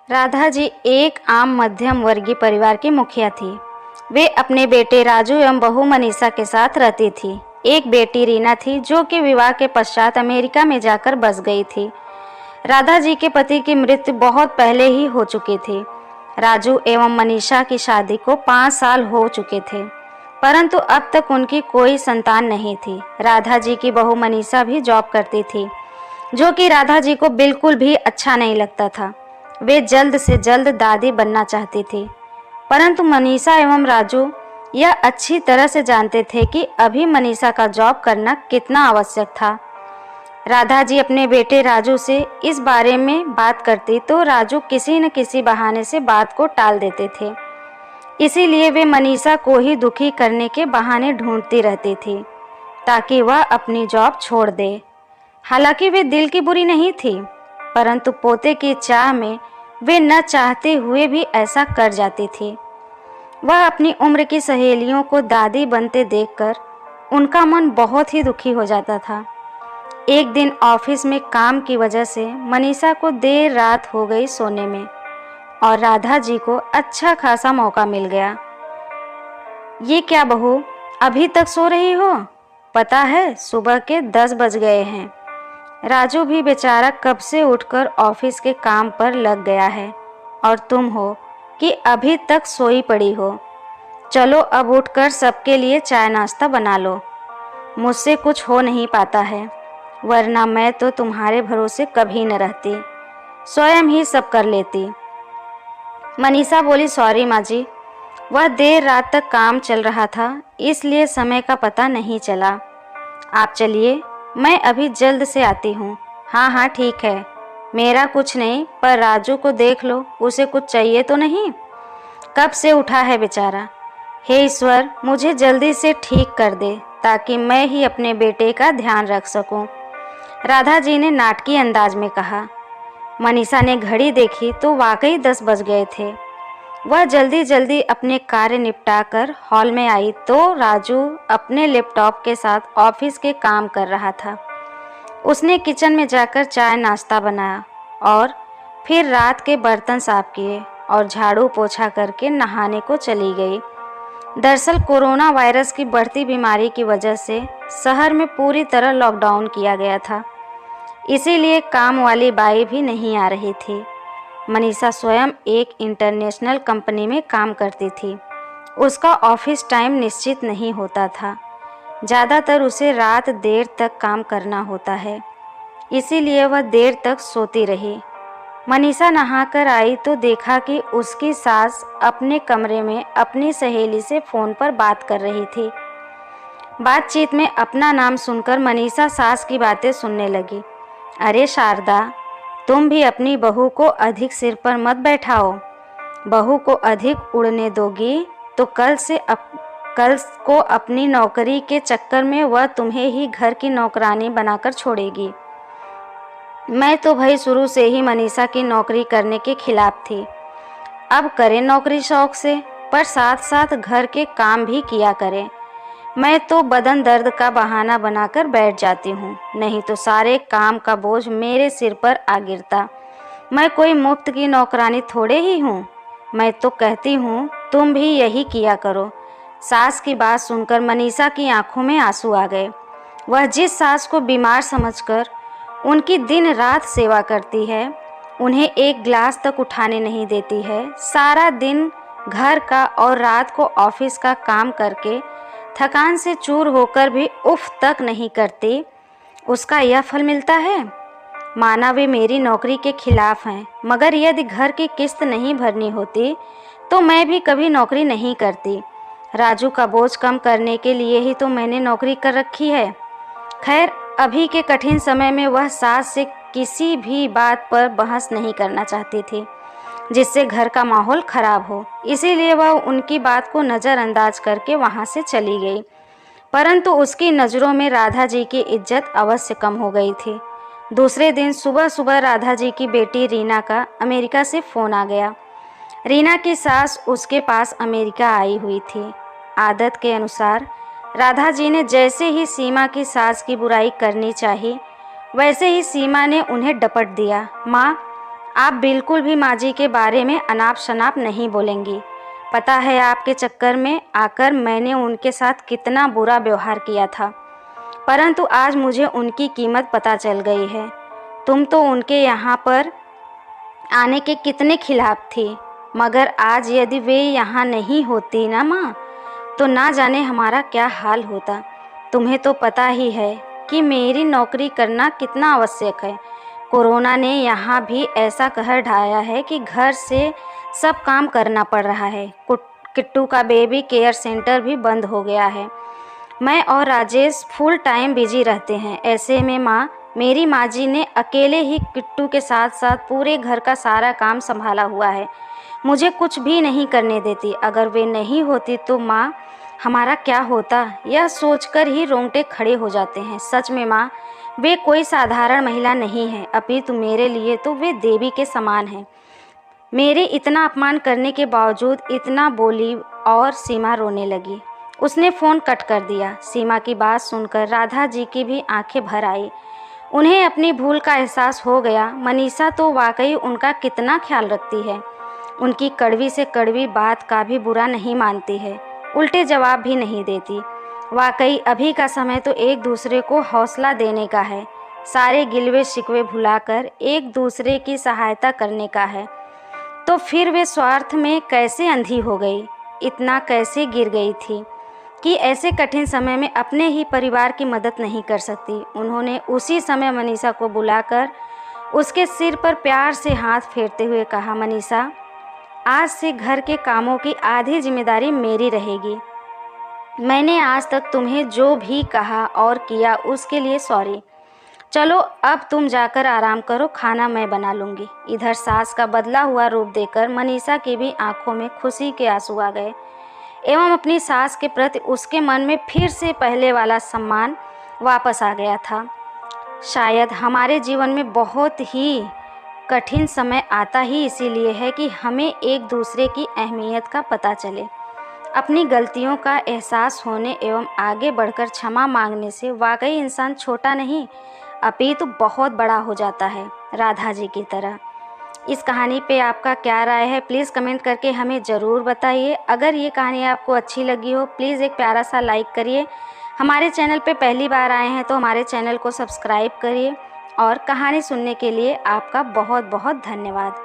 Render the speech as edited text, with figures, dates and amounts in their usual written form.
राधा जी एक आम मध्यम वर्गीय परिवार की मुखिया थी। वे अपने बेटे राजू एवं बहू मनीषा के साथ रहती थी। एक बेटी रीना थी जो कि विवाह के पश्चात अमेरिका में जाकर बस गई थी। राधा जी के पति की मृत्यु बहुत पहले ही हो चुकी थी। राजू एवं मनीषा की शादी को 5 साल हो चुके थे, परंतु अब तक उनकी कोई संतान नहीं थी। राधा जी की बहू मनीषा भी जॉब करती थी, जो कि राधा जी को बिल्कुल भी अच्छा नहीं लगता था। वे जल्द से जल्द दादी बनना चाहती थी, परंतु मनीषा एवं राजू यह अच्छी तरह से जानते थे कि अभी मनीषा का जॉब करना कितना आवश्यक था। राधा जी अपने बेटे राजू से इस बारे में बात करती तो राजू किसी न किसी बहाने से बात को टाल देते थे। इसीलिए वे मनीषा को ही दुखी करने के बहाने ढूंढती रहती थी ताकि वह अपनी जॉब छोड़ दे। हालांकि वे दिल की बुरी नहीं थी, परंतु पोते की चाह में वे न चाहते हुए भी ऐसा कर जाती थी। वह अपनी उम्र की सहेलियों को दादी बनते देखकर उनका मन बहुत ही दुखी हो जाता था। एक दिन ऑफिस में काम की वजह से मनीषा को देर रात हो गई सोने में और राधा जी को अच्छा खासा मौका मिल गया। ये क्या बहू, अभी तक सो रही हो? पता है सुबह के 10 बज गए हैं। राजू भी बेचारा कब से उठकर ऑफिस के काम पर लग गया है और तुम हो कि अभी तक सोई पड़ी हो। चलो अब उठकर सबके लिए चाय नाश्ता बना लो। मुझसे कुछ हो नहीं पाता है, वरना मैं तो तुम्हारे भरोसे कभी न रहती, स्वयं ही सब कर लेती। मनीषा बोली, सॉरी माँ जी, वह देर रात तक काम चल रहा था, इसलिए समय का पता नहीं चला। आप चलिए, मैं अभी जल्द से आती हूँ। हाँ हाँ ठीक है, मेरा कुछ नहीं, पर राजू को देख लो, उसे कुछ चाहिए तो नहीं? कब से उठा है बेचारा। हे ईश्वर, मुझे जल्दी से ठीक कर दे ताकि मैं ही अपने बेटे का ध्यान रख सकूं। राधा जी ने नाटकीय अंदाज में कहा। मनीषा ने घड़ी देखी तो वाकई 10 बज गए थे। वह जल्दी जल्दी अपने कार्य निपटाकर हॉल में आई तो राजू अपने लैपटॉप के साथ ऑफिस के काम कर रहा था। उसने किचन में जाकर चाय नाश्ता बनाया और फिर रात के बर्तन साफ किए और झाड़ू पोछा करके नहाने को चली गई। दरअसल कोरोना वायरस की बढ़ती बीमारी की वजह से शहर में पूरी तरह लॉकडाउन किया गया था, इसीलिए काम वाली बाई भी नहीं आ रही थी। मनीषा स्वयं एक इंटरनेशनल कंपनी में काम करती थी। उसका ऑफिस टाइम निश्चित नहीं होता था, ज़्यादातर उसे रात देर तक काम करना होता है, इसीलिए वह देर तक सोती रही। मनीषा नहाकर आई तो देखा कि उसकी सास अपने कमरे में अपनी सहेली से फ़ोन पर बात कर रही थी। बातचीत में अपना नाम सुनकर मनीषा सास की बातें सुनने लगी। अरे शारदा, तुम भी अपनी बहू को अधिक सिर पर मत बैठाओ। बहू को अधिक उड़ने दोगी तो कल को अपनी नौकरी के चक्कर में वह तुम्हें ही घर की नौकरानी बनाकर छोड़ेगी। मैं तो भाई शुरू से ही मनीषा की नौकरी करने के खिलाफ थी। अब करें नौकरी शौक से, पर साथ साथ घर के काम भी किया करें। मैं तो बदन दर्द का बहाना बनाकर बैठ जाती हूँ, नहीं तो सारे काम का बोझ मेरे सिर पर आ गिरता। मैं कोई मुफ्त की नौकरानी थोड़े ही हूँ। मैं तो कहती हूँ तुम भी यही किया करो। सास की बात सुनकर मनीषा की आंखों में आंसू आ गए। वह जिस सास को बीमार समझकर उनकी दिन रात सेवा करती है, उन्हें एक गिलास तक उठाने नहीं देती है, सारा दिन घर का और रात को ऑफिस का काम करके थकान से चूर होकर भी उफ तक नहीं करती, उसका यह फल मिलता है। माना वे मेरी नौकरी के खिलाफ हैं, मगर यदि घर की किस्त नहीं भरनी होती तो मैं भी कभी नौकरी नहीं करती। राजू का बोझ कम करने के लिए ही तो मैंने नौकरी कर रखी है। खैर, अभी के कठिन समय में वह सास से किसी भी बात पर बहस नहीं करना चाहती थी जिससे घर का माहौल खराब हो, इसीलिए वह उनकी बात को नज़रअंदाज करके वहां से चली गई। परंतु उसकी नज़रों में राधा जी की इज्जत अवश्य कम हो गई थी। दूसरे दिन सुबह सुबह राधा जी की बेटी रीना का अमेरिका से फ़ोन आ गया। रीना की सास उसके पास अमेरिका आई हुई थी। आदत के अनुसार राधा जी ने जैसे ही सीमा की सास की बुराई करनी चाहिए, वैसे ही सीमा ने उन्हें डपट दिया। माँ, आप बिल्कुल भी माँ जी के बारे में अनाप शनाप नहीं बोलेंगी। पता है आपके चक्कर में आकर मैंने उनके साथ कितना बुरा व्यवहार किया था, परंतु आज मुझे उनकी कीमत पता चल गई है। तुम तो उनके यहाँ पर आने के कितने खिलाफ थी, मगर आज यदि वे यहाँ नहीं होती ना माँ, तो ना जाने हमारा क्या हाल होता। तुम्हें तो पता ही है कि मेरी नौकरी करना कितना आवश्यक है। कोरोना ने यहाँ भी ऐसा कहर ढाया है कि घर से सब काम करना पड़ रहा है। किट्टू का बेबी केयर सेंटर भी बंद हो गया है। मैं और राजेश फुल टाइम बिजी रहते हैं। ऐसे में माँ, मेरी माँ जी ने अकेले ही किट्टू के साथ साथ पूरे घर का सारा काम संभाला हुआ है। मुझे कुछ भी नहीं करने देती। अगर वे नहीं होती तो माँ, हमारा क्या होता, यह सोचकर ही रोंगटे खड़े हो जाते हैं। सच में माँ, वे कोई साधारण महिला नहीं है, अपितु मेरे लिए तो वे देवी के समान हैं। मेरे इतना अपमान करने के बावजूद इतना बोली और सीमा रोने लगी। उसने फ़ोन कट कर दिया। सीमा की बात सुनकर राधा जी की भी आंखें भर आई। उन्हें अपनी भूल का एहसास हो गया। मनीषा तो वाकई उनका कितना ख्याल रखती है। उनकी कड़वी से कड़वी बात का भी बुरा नहीं मानती है, उल्टे जवाब भी नहीं देती। वाकई अभी का समय तो एक दूसरे को हौसला देने का है, सारे गिलवे शिकवे भुलाकर एक दूसरे की सहायता करने का है। तो फिर वे स्वार्थ में कैसे अंधी हो गई, इतना कैसे गिर गई थी कि ऐसे कठिन समय में अपने ही परिवार की मदद नहीं कर सकती। उन्होंने उसी समय मनीषा को बुलाकर उसके सिर पर प्यार से हाथ फेरते हुए कहा, मनीषा, आज से घर के कामों की आधी जिम्मेदारी मेरी रहेगी। मैंने आज तक तुम्हें जो भी कहा और किया उसके लिए सॉरी। चलो अब तुम जाकर आराम करो, खाना मैं बना लूँगी। इधर सास का बदला हुआ रूप देखकर मनीषा की भी आंखों में खुशी के आंसू आ गए एवं अपनी सास के प्रति उसके मन में फिर से पहले वाला सम्मान वापस आ गया था। शायद हमारे जीवन में बहुत ही कठिन समय आता ही इसीलिए है कि हमें एक दूसरे की अहमियत का पता चले। अपनी गलतियों का एहसास होने एवं आगे बढ़कर क्षमा मांगने से वाकई इंसान छोटा नहीं अपितु बहुत बड़ा हो जाता है, राधा जी की तरह। इस कहानी पे आपका क्या राय है, प्लीज़ कमेंट करके हमें ज़रूर बताइए। अगर ये कहानी आपको अच्छी लगी हो, प्लीज़ एक प्यारा सा लाइक करिए। हमारे चैनल पे पहली बार आए हैं तो हमारे चैनल को सब्सक्राइब करिए और कहानी सुनने के लिए आपका बहुत बहुत धन्यवाद।